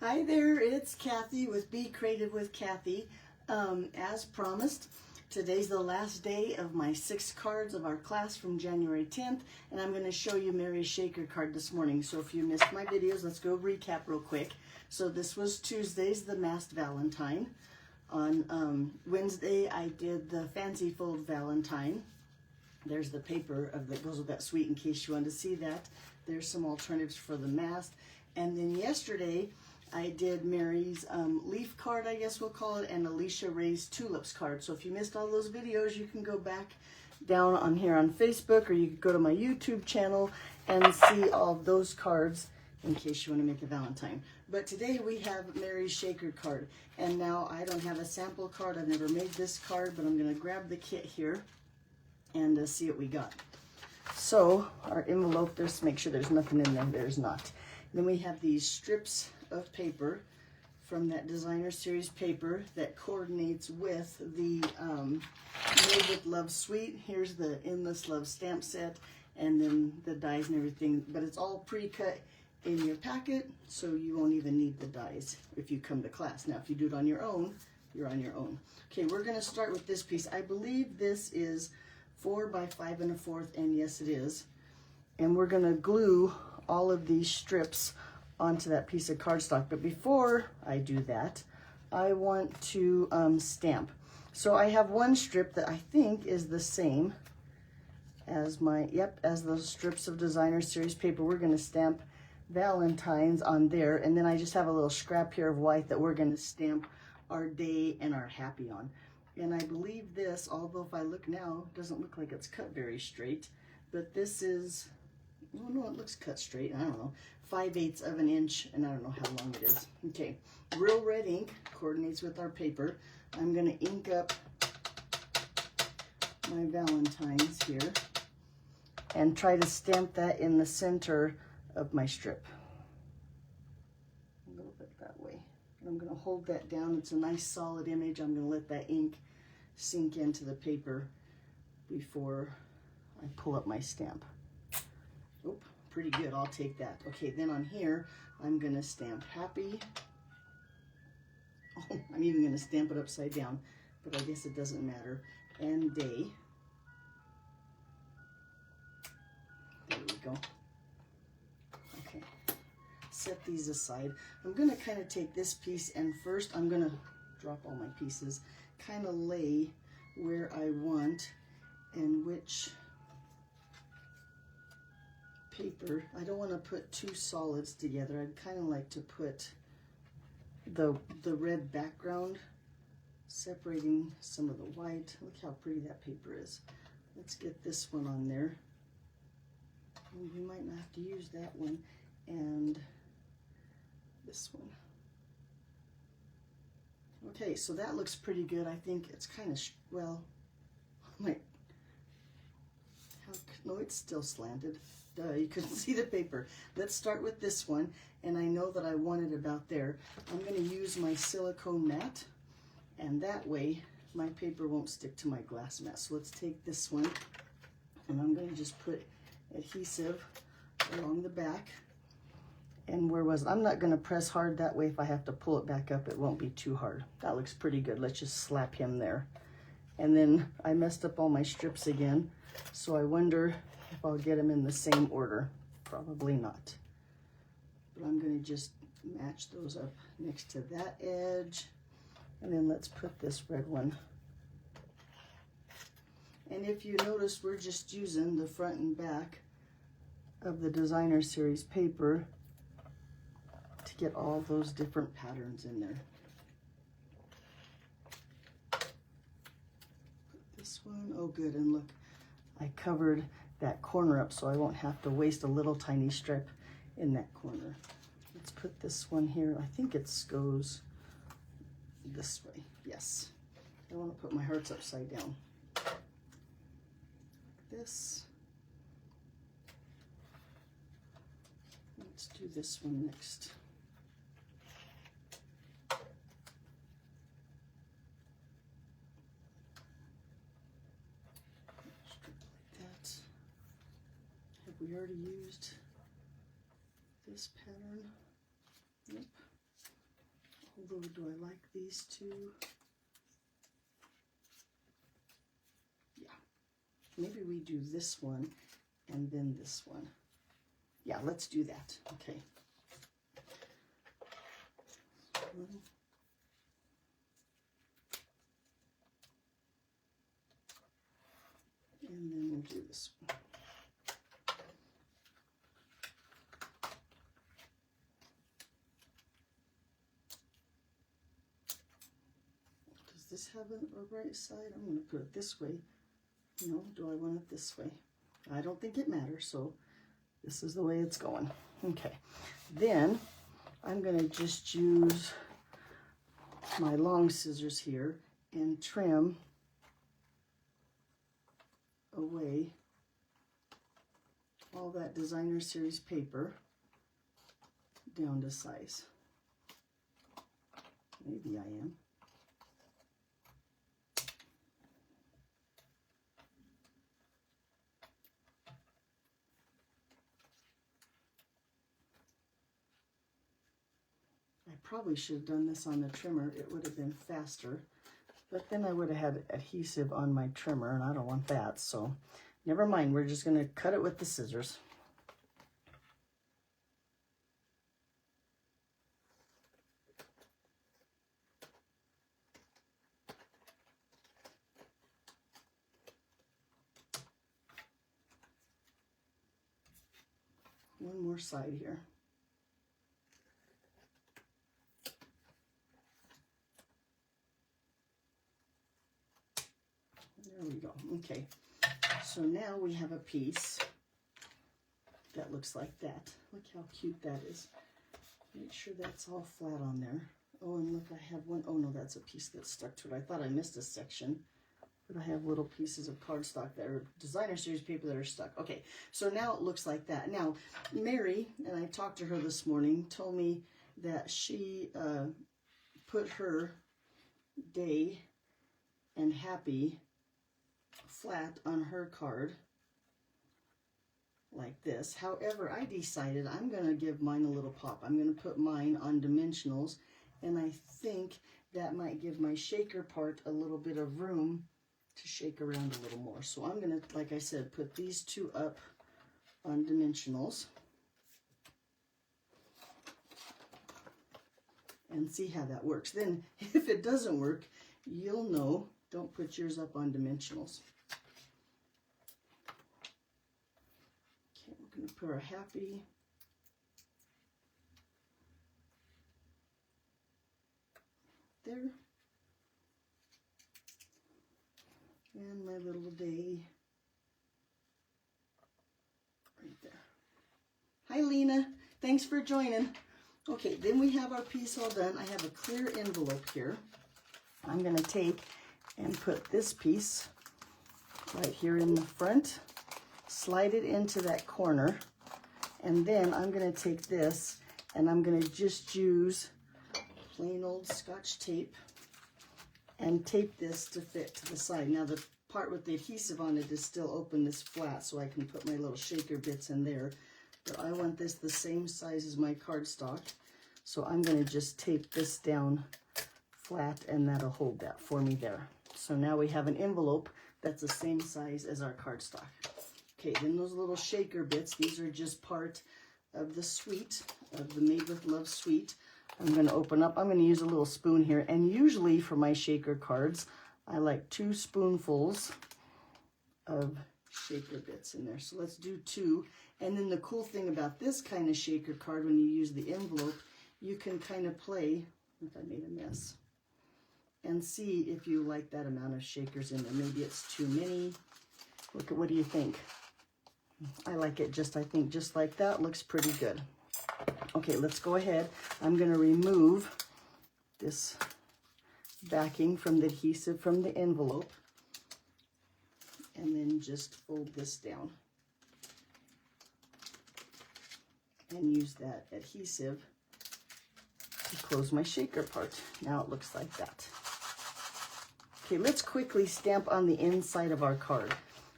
Hi there, it's Kathy with Be Creative with Kathy. As promised, today's the last day of my 6 cards of our class from January 10th, and I'm going to show you Mary's Shaker card this morning. So if you missed my videos, let's go recap real quick. So this was Tuesday's The Masked Valentine. On Wednesday, I did the Fancy Fold Valentine. There's the paper that goes with that suite in case you want to see that. There's some alternatives for the mask. And then yesterday, I did Mary's leaf card, I guess we'll call it, and Alicia Ray's tulips card. So if you missed all those videos, you can go back down on here on Facebook, or you can go to my YouTube channel and see all of those cards in case you want to make a Valentine. But today we have Mary's Shaker card. And now I don't have a sample card. I've never made this card, but I'm going to grab the kit here and see what we got. So our envelope, just make sure there's nothing in there. There's not. Then we have these strips of paper from that designer series paper that coordinates with the Made with Love suite. Here's the Endless Love stamp set, and then the dies and everything, but it's all pre-cut in your packet, so you won't even need the dies if you come to class. Now if you do it on your own, you're on your own. Okay, we're going to start with this piece. I believe this is 4 by 5 1/4, and yes it is. And we're going to glue all of these strips onto that piece of cardstock. But before I do that, I want to stamp. So I have one strip that I think is the same as as those strips of designer series paper. We're going to stamp Valentine's on there, and then I just have a little scrap here of white that we're going to stamp our day and our happy on. And I believe this, although if I look now, it doesn't look like it's cut very straight, but this is, oh no, it looks cut straight. I don't know, 5/8 of an inch, and I don't know how long it is. Okay, real red ink coordinates with our paper. I'm going to ink up my Valentines here and try to stamp that in the center of my strip. A little bit that way. And I'm going to hold that down. It's a nice solid image. I'm going to let that ink sink into the paper before I pull up my stamp. Oop, pretty good. I'll take that. Okay, then on here, I'm going to stamp happy. Oh, I'm even going to stamp it upside down, but I guess it doesn't matter. And day. There we go. Okay, set these aside. I'm going to kind of take this piece, and first I'm going to drop all my pieces, kind of lay where I want and which paper. I don't want to put two solids together. I'd kind of like to put the red background separating some of the white. Look how pretty that paper is. Let's get this one on there. And we might not have to use that one, and this one. Okay, so that looks pretty good. I think it's kind of, well, no, it's still slanted. Duh, you couldn't see the paper. Let's start with this one, and I know that I want it about there. I'm going to use my silicone mat, and that way my paper won't stick to my glass mat. So let's take this one, and I'm going to just put adhesive along the back. And where was it? I'm not going to press hard, that way if I have to pull it back up, it won't be too hard. That looks pretty good. Let's just slap him there. And then I messed up all my strips again, so I wonder if I'll get them in the same order. Probably not. But I'm going to just match those up next to that edge. And then let's put this red one. And if you notice, we're just using the front and back of the designer series paper to get all those different patterns in there. Put this one, oh good, and look, I covered that corner up so I won't have to waste a little tiny strip in that corner. Let's put this one here. I think it goes this way. Yes. I want to put my hearts upside down. Like this. Let's do this one next. Strip like that. Have we already used this pattern? Yep. Although, do I like these two? Yeah. Maybe we do this one and then this one. Yeah, let's do that. Okay. And then we'll do this one. Does this have a right side? I'm going to put it this way. No, do I want it this way? I don't think it matters, so this is the way it's going. Okay, then I'm going to just use my long scissors here and trim away all that designer series paper down to size. Maybe I am. I probably should have done this on the trimmer. It would have been faster, but then I would have had adhesive on my trimmer, and I don't want that, so never mind. We're just going to cut it with the scissors. One more side here. There we go. Okay, so now we have a piece that looks like that. Look how cute that is. Make sure that's all flat on there. Oh, and look, I have one. Oh no, that's a piece that's stuck to it. I thought I missed a section, but I have little pieces of cardstock that are designer series paper that are stuck. Okay, so now it looks like that. Now, Mary, and I talked to her this morning, told me that she put her day and happy flat on her card like this. However, I decided I'm going to give mine a little pop. I'm going to put mine on dimensionals, and I think that might give my shaker part a little bit of room to shake around a little more. So I'm going to, like I said, put these two up on dimensionals and see how that works. Then if it doesn't work, you'll know. Don't put yours up on dimensionals. Okay, we're going to put our happy there. And my little day right there. Hi, Lena. Thanks for joining. Okay, then we have our piece all done. I have a clear envelope here. I'm going to take and put this piece right here in the front, slide it into that corner, and then I'm going to take this and I'm going to just use plain old Scotch tape and tape this to fit to the side. Now the part with the adhesive on it is still open, this flat, so I can put my little shaker bits in there, but I want this the same size as my cardstock, so I'm going to just tape this down flat and that'll hold that for me there. So now we have an envelope that's the same size as our cardstock. Okay, then those little shaker bits, these are just part of the suite, of the Made with Love suite. I'm going to open up, I'm going to use a little spoon here, and usually for my shaker cards, I like 2 spoonfuls of shaker bits in there. So let's do 2. And then the cool thing about this kind of shaker card, when you use the envelope, you can kind of play, if I made a mess, and see if you like that amount of shakers in there. Maybe it's too many. Look at, what do you think? I like it just, I think just like that. Looks pretty good. Okay, let's go ahead. I'm going to remove this backing from the adhesive from the envelope and then just fold this down and use that adhesive to close my shaker part. Now it looks like that. Okay, let's quickly stamp on the inside of our card.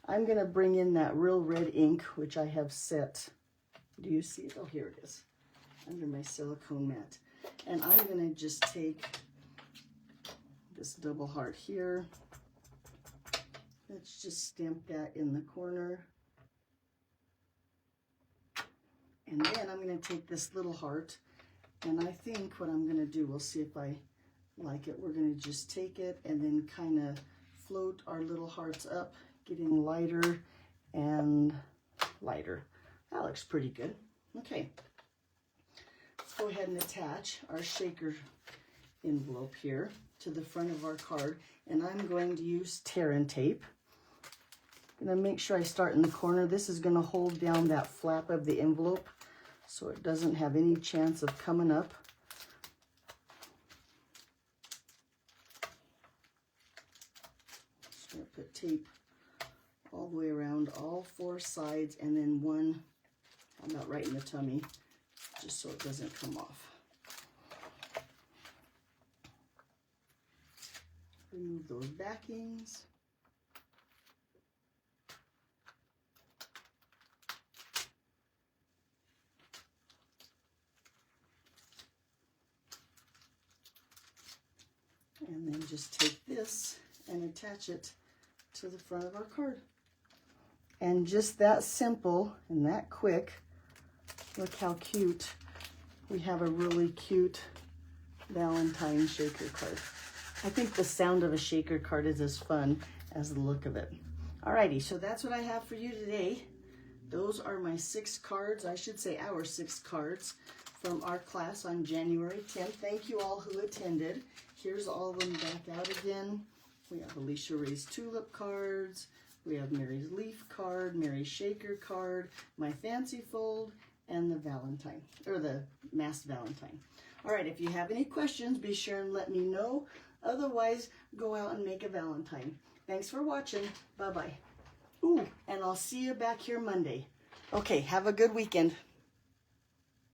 I'm going to bring in that real red ink, which I have set. Do you see it? Oh, here it is, under my silicone mat. And I'm going to just take this double heart here. Let's just stamp that in the corner. And then I'm going to take this little heart, and I think what I'm going to do, we'll see if I like it. We're going to just take it and then kind of float our little hearts up, getting lighter and lighter. That looks pretty good. Okay. Let's go ahead and attach our shaker envelope here to the front of our card, and I'm going to use tear and tape. I'm going to make sure I start in the corner. This is going to hold down that flap of the envelope so it doesn't have any chance of coming up. Just going to put tape all the way around all four sides, and then one about right in the tummy, just so it doesn't come off. Remove those backings. And then just take this and attach it to the front of our card. And just that simple and that quick. Look how cute. We have a really cute Valentine Shaker card. I think the sound of a shaker card is as fun as the look of it. Alrighty, so that's what I have for you today. Those are my 6 cards, I should say our 6 cards from our class on January 10th. Thank you all who attended. Here's all of them back out again. We have Alicia Ray's Tulip cards. We have Mary's Leaf card, Mary's Shaker card, my Fancy Fold, and the Valentine, or the Masked Valentine. All right, if you have any questions, be sure and let me know. Otherwise, go out and make a Valentine. Thanks for watching. Bye-bye. Ooh, and I'll see you back here Monday. Okay, have a good weekend.